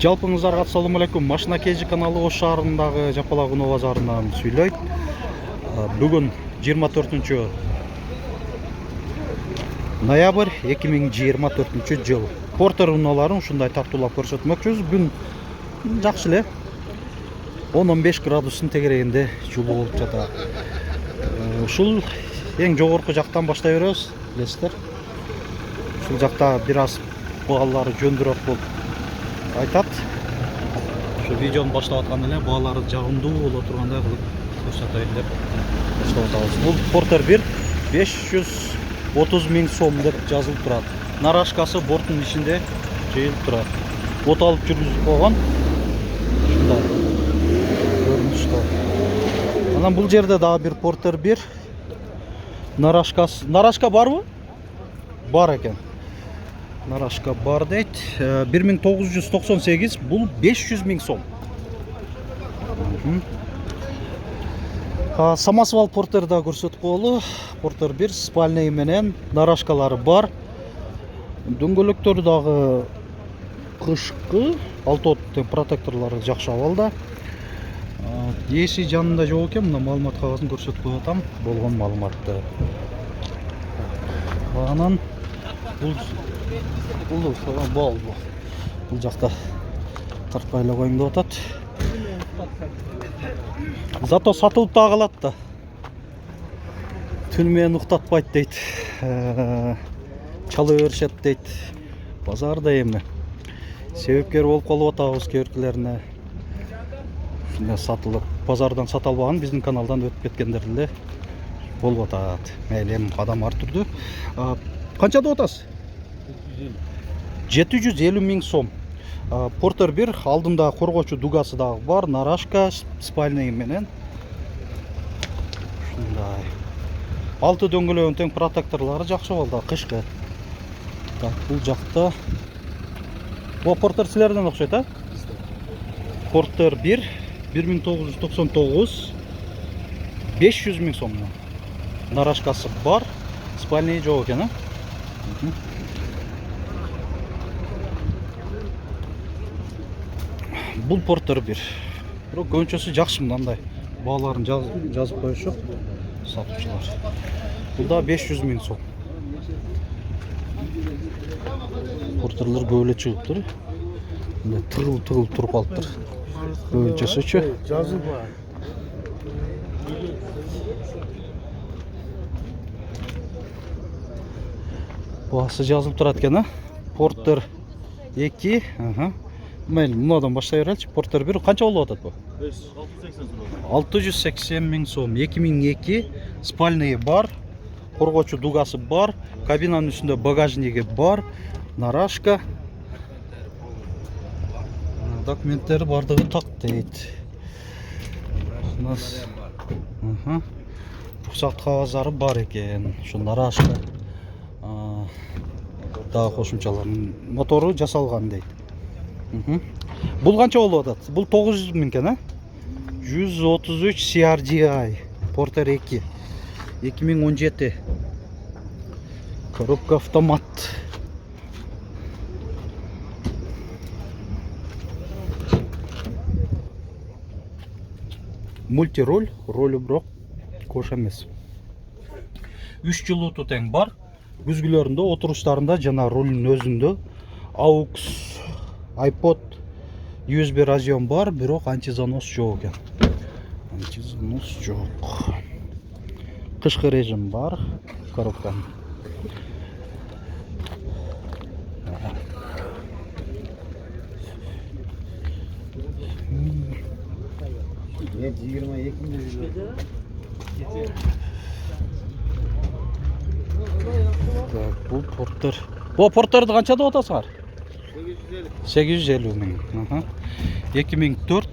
Жалпыңыздарга ассаламу алейкум. Машина Кежи каналы Ош шаарындагы Жапалак Уноо базарынан сүйлөйт. Бүгүн 24 ноябрь 2024 жыл. Портер унооларын ушундай тартуулап көрсөтмөкчүбүз. Күн жакшы эле. 10-15 градустун тегерегинде жылуу болуп жатат. Ушул эң жогорку жактан баштай беребиз, билесиздер. Ушул жакта бир аз баалары жөндүрөк болуп айтат. Şu videonun başlap aтканда эле баалары жагымдуу боло тургандай кылып көрсөтөйүн деп баштап атабыз. Бул Porter 1 530 000 сом деп жазылып турат. Нарашкасы борттун ичинде жыйылып турат. От алып жүргүзүп койгон. Ушундай көрүнүштө. Анан бул жерде дагы бир Porter 1 нарашка барбы? Бар экен. Нарашка бар дейт. 1998, бұл 500 000 сом. Самосвал Портерда көрсөтүп коелу. Porter 1 спальный менен нарашкалары бар. Дөңгөлөктөрү дагы кышкы, 6 от протекторлары жакшы абалда. Эси жанында жок экен, мына маалымат кагазын көрсөтүп коюп атам, болгон маалыматты. Анан Бұл жақта тартпайлы қойын деп атат. Зато сатылып та қалат да. Түнімен ұқтатпайды дейді. Чалы өршет дейді. Базарда емі. Себепкер болып қалып атабыз көркілеріне. Сатылып, базардан саталбаған біздің каналдан өтіп кеткендерді болып атат. Мәйлем адам артырды. Қанша деп атасыз? 750 000 сом. Porter 1 алдында коргоочу дугасы дагы бар, нарашка спальный менен. Ушундай. 6 дөңгөлөгүнүн тең протекторлору жакшы болду, кышкы. Так, бул жакта бул Porter силерден окшойт, а? Porter 1 1999 500 000 сом. Нарашкасы бар, спальный жок экен, а? Бұл Porter 1. Бирок көбүнчөсү жакшы мындай. Бааларын жазып коюшуп сатуучулар. Бул да 500 000 сом. Porter'лар көп эле чыгыптыр. Мындай тыгыл туруп калыптыр. Көбүнчөсүчү. Жазып бар. Баасы жазылып турат экен, а? Porter 2, Мейлі, мынадан баштай берелчи. Porter 1 канча болуп атат бу? 680 000 сом. 2002 спальный бар, коргоочу дугасы бар, кабинанын үстүндө багажниги бар, нарашка. Документтери бардыгы так дейт. Рухсат кагаздары бар экен. Ушу нарашка. Дагы кошумчалардын мотору жасалган дейт. Бұл қанша болуп атат? Бұл 900 000 экен, а? 133 CRDI Porter 2 2017. Коробка автомат. Мультироль, ролі бирок кош эмес. 3 жылууту тең бар. Күзгүлөрүндө, отуруштарында жана ролдун өзүндө AUX, iPod, USB разъем бар, бирок антизанос жок экен. Антизанос жок. Кышкы режим бар, коробканын. Бул Porter. Бул Porter'ды канча деп атасыңар? 850 000. 2004.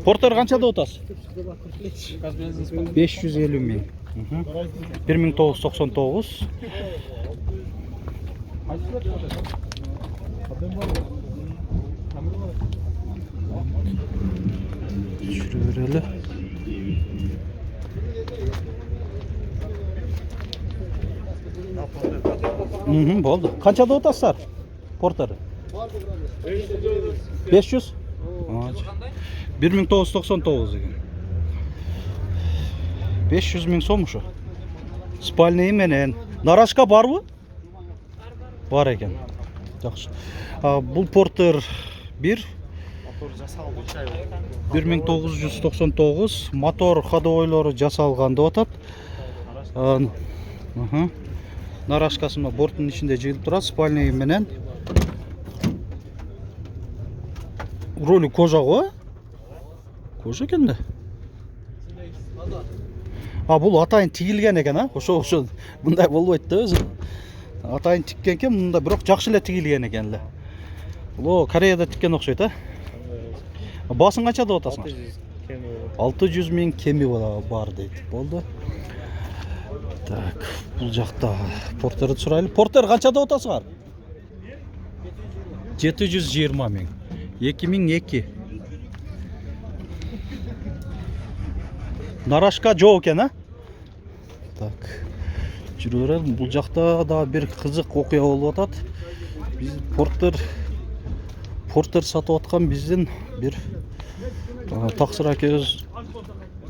Porter канча деп атасыз? 550 000. 1999. Şuraya verelim. Болды. Қаншада отасыздар? Портер. 500? 1999 екен. 500 мың сом ұшы. Спальный менен. Нарашка бар бу? Бар екен. Жақсы. Бұл Портер 1. 1999. Мотор ходовойлары жасалған деп атат. Нарашкасы мына борттың ішінде жиылып тұрады. Спальный менен. Ролі кожа ғой? Кожа екен де. Бұл атайын тигілген екен, ошо мындай болбойт да өзү. Атайын тиккен екен, мында бирок жакшы эле тигилген экен эле. Бул Кореяда тиккен окшойт, Басың канча деп атасың? 600 миң кеми бар дейт. Болду. Так, бул жакта Портерди сурайлы. Портер канча деп атасыңар? 720 миң. 2002. Нарашка жок экен, Так. Жүрө берелим. Бул жакта да бир кызык окуя болуп атат. Биз Портер сатып аткан биздин бир таксыр акебиз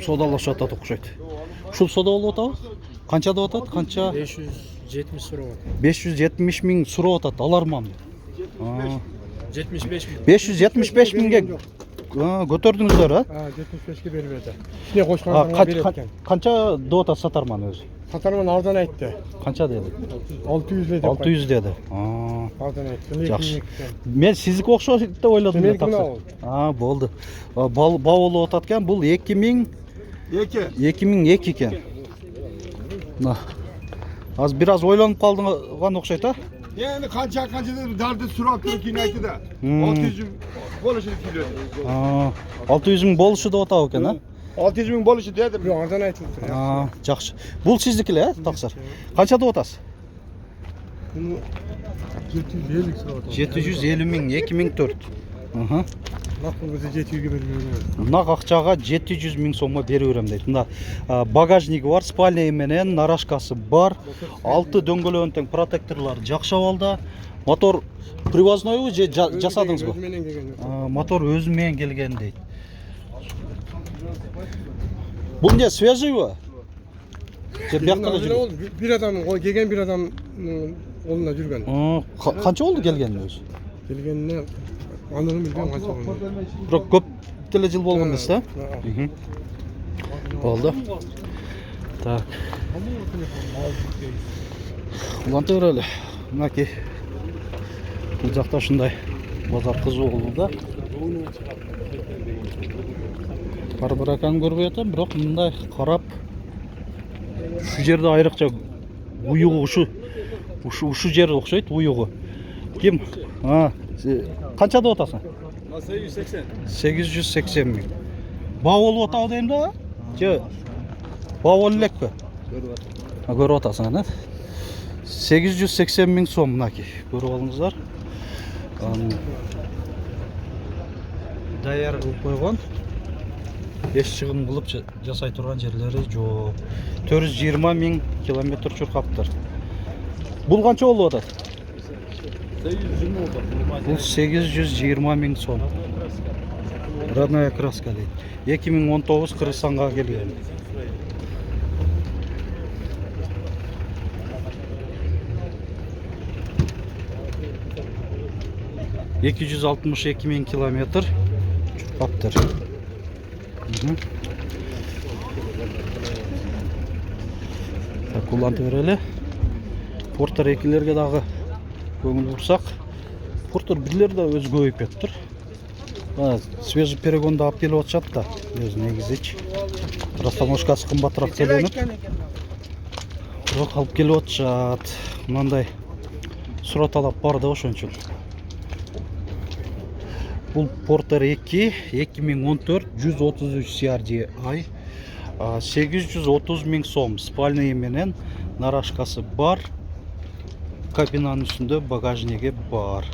содалашып атат окшойт. Ушул сода болуп атабы? Канча деп атат? Канча? 570 сурап атат. 570 миң сурап атат. Аларман. 75 миң. 575 миңге көтөрдүңүздөр, 75ке берип берди. Ичине кошкандарга берип экен. Канча деп атат сатарман өзү? Сатарман арзан айтты. Канча деди? 600 деп. 600 деди. Арзан айтты. Жакшы. Мен сиздики окшойт деп ойлодум. Болду. Ба болуп атат экен. Бул 2002 экен. Аз бир аз ойлонуп калган окшойт, Yani kança dardı suratını kinaydı da. 600 boluşu kilo. 600 миң болушу деп атабы экен, 600 ming boluşu dedim. Yok arзан айтып отур. Жакшы. Бул сиздики эле, таксыр. Канча деп атасыз? 750 сурап атат. 750 миң 2004. Нак болбосо 700ге берип берем. Нак акчага 700 миң сомго берип берем дейт. Мында багажниги бар, спальный менен, нарашкасы бар. 6 дөңгөлөгүн тең протекторлор жакшы абалда. Мотор привознойбу же жасадыңызбы? Өзү менен келген. Мотор өзү менен келген дейт. Бул эмне свежийби? Же бияктагы жүргөн? Bir adam, o келген bir adam колунда жүргөн. Канча болду келгенине өзү? Келгенине анын билген канча болду. Бирок көп деле жыл болгон эмес да? Болду. Так. Уланта берели. Мынакей. Бул жакта ушундай базар кызуу болууда. Барбараканы көрбөй атам, бирок мындай карап ушу жерде айрыкча уюгу ушу жер окшойт, уюгу. Ким? Канча деп атасың? 880. 880 миң. Баа болуп атабы дейм да? Же баа болуп элекпи? Көрүп атасың, 880 миң сом мынакей. Көрүп алыңыздар. Даяр кылып койгон. Эч чыгым кылып жасай турган жерлери жок. 420 миң километр чуркаптыр. Бул канча болуп атат? 820 oldu. Бул 820 миң сом. Родная краска дейт. 2019 Кыргызстанга келген. Эки жүз алтымыш эки миң километр чуркаптыр. Так, улантып берели. Портер экилерге дагы көңүл бурсак, Портер бирлер да өзү көбөйүп кетиптир. Свежий перегонду алып келип атышат да, өзү негизичи. Растаможкасы кымбатыраак келенип. Бирок алып келип атышат. Мындай сура талап бар да ошон үчүн. Бул Портер 2, 2014, 133 CRDI, 830 миң сом. Спальный менен нарашкасы бар. Кабинанын үстүндө багажниги бар.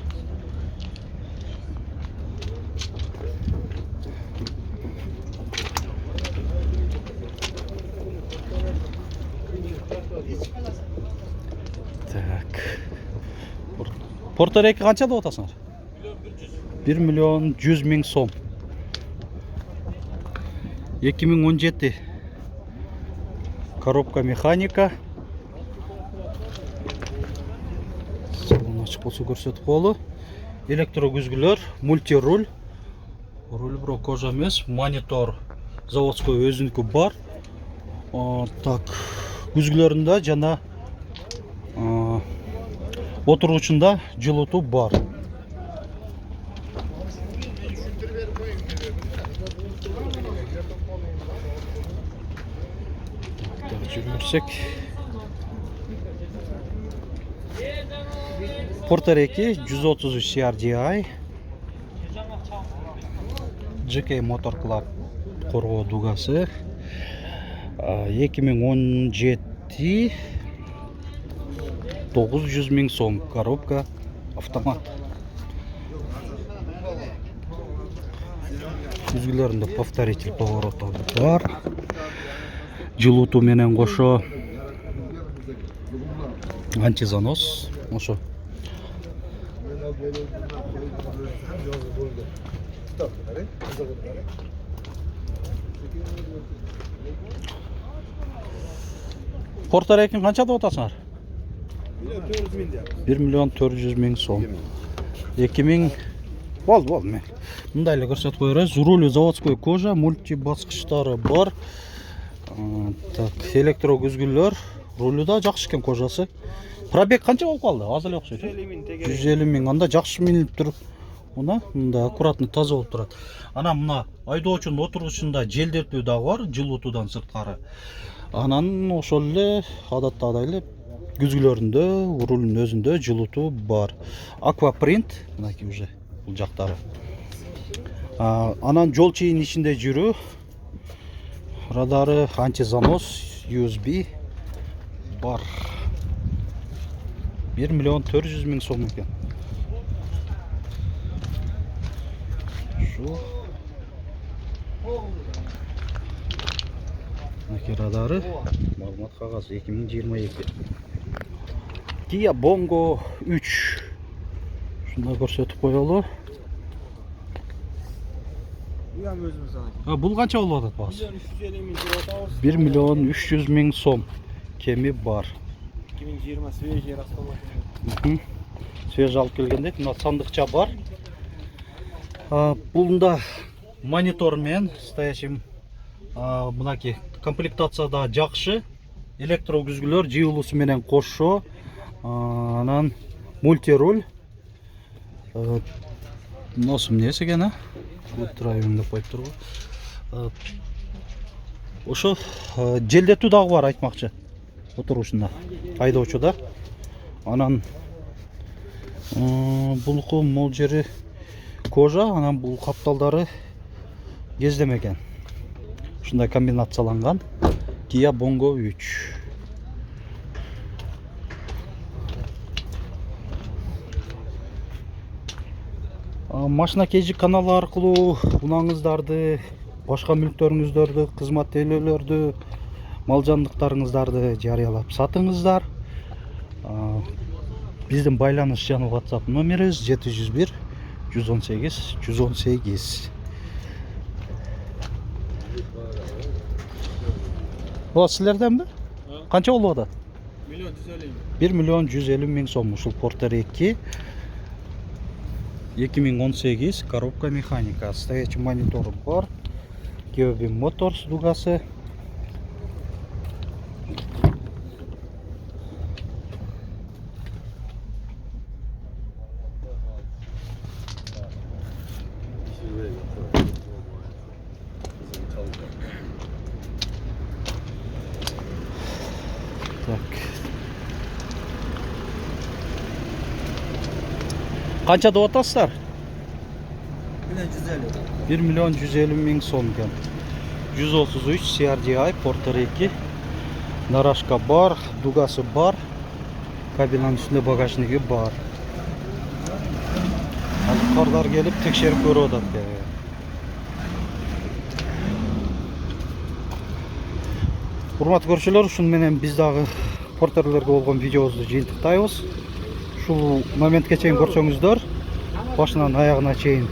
Porter 2 қанша деп атасыңар? 1 миллион 100 мың сом. 2017 коробка механика. Салон ашық болса көрсетіп қолы. Электрогүзгілер, мультируль. Руль бро кожа емес, монитор заводской өзінікі бар. Так, күзгілерінде жана отырғышында жылыту бар. Жүрсек. Porter 2 133 CRDI. GK Motor Club қорғау дугасы. 2017 900 мың сом. Коробка автомат. Күзгілерінде повторитель поворота бар. Жылыту менен қошо антизанос. Ошо. Porter 2 қанша деп атасыңар? 1 миллион 400 мың сом. 2000 болды мен. Мындайлы көрсетіп қойырыз. Рулі заводской кожа, мульти басқыштары бар. Так, электрогүзгілер. Рулі да жақсы екен кожасы. Пробег қанша болып қалды? Азалы оқшайды. 150 мың. Анда жақсы миніп тұр. Ona mында аккуратный таза болып тұрады. Ана мына айдоочунун отургучунда желдетүү да бар, жылытуудан сырткары. Анан ошол эле адаттагыдай эле күзгүлөрүндө, рулдун өзүндө жылытуу бар. Аквапринт, мынакей уже бул жактары. Анан жол чейин ичинде жүрүү. Радары, антизанос, USB бар. 1 миллион 400 мың сом екен. Мынакей радары, магнат кагаз 2022. Kia Bongo 3. Шунда көрсөтүп коелу. Бул канча болуп атат баасы? 1 миллион 300 мың сом. Кеми бар. 2020 свежий расколот. Свежий алып келгенде, мына сандыкча бар. Бунда монитор мен стоящим мынакей комплектацияда жакшы. Электрогүзгүлөр жыйылуусу менен кошо. Анан мультируль. Носум несі екен, драйвинг деп коюп тургу. Ошо желдетүү дагы бар айтмакчы. Отурушунда. Айдоочуда. Анан булку мол жери кожа, анан бул капталдары кездемеген. Ушундай комбинацияланган Kia Bongo 3. Машина KG каналы аркылуу унаңыздарды, башка мүлктөрүңүздөрдү, кызмат тейлөөлөрдү, мал жандыктарыңыздарды жарыялап сатыңыздар. Биздин байланыш жана WhatsApp номерибиз 701 118 118. Бул силерденби? Канча болуп атат? 1 миллион 150 мың сом. Ушул Porter 2 2018 коробка механика. Стоячий монитор бар. Kyobi Motors дугасы. Қанша деп атасыздар? 1 миллион 150 мың сом екен. 133 CRDI Porter 2. Нарашка бар, дугасы бар. Кабинаның үстінде багажнигі бар. Қардар келіп текшеріп көріп атат. Урматтуу көрүүчүлөр, ушун менен биз дагы Porter'лерге болгон видеобузду жыйынтыктайбыз. ушул моментке чейин көрсөңүздөр, башынан аягына чейин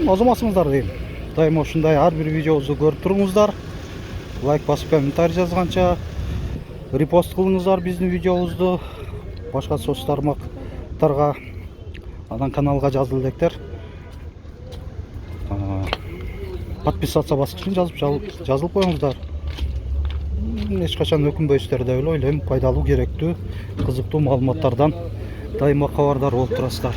озмосуңуздар дейм. Дайыма ушундай ар бир видеобузду көрүп туруңуздар. Лайк басып, комментарий жазганча репост кылыңыздар биздин видеобузду башка соц тармактарга, анан каналга жазыл электер. Подписаться баскычын жазылып коюңуздар. Эч качан өкүнбөйсүздөр деп ойлойм. Пайдалуу, керектүү, кызыктуу маалыматтардан дайыма кабардар болуп турасыздар.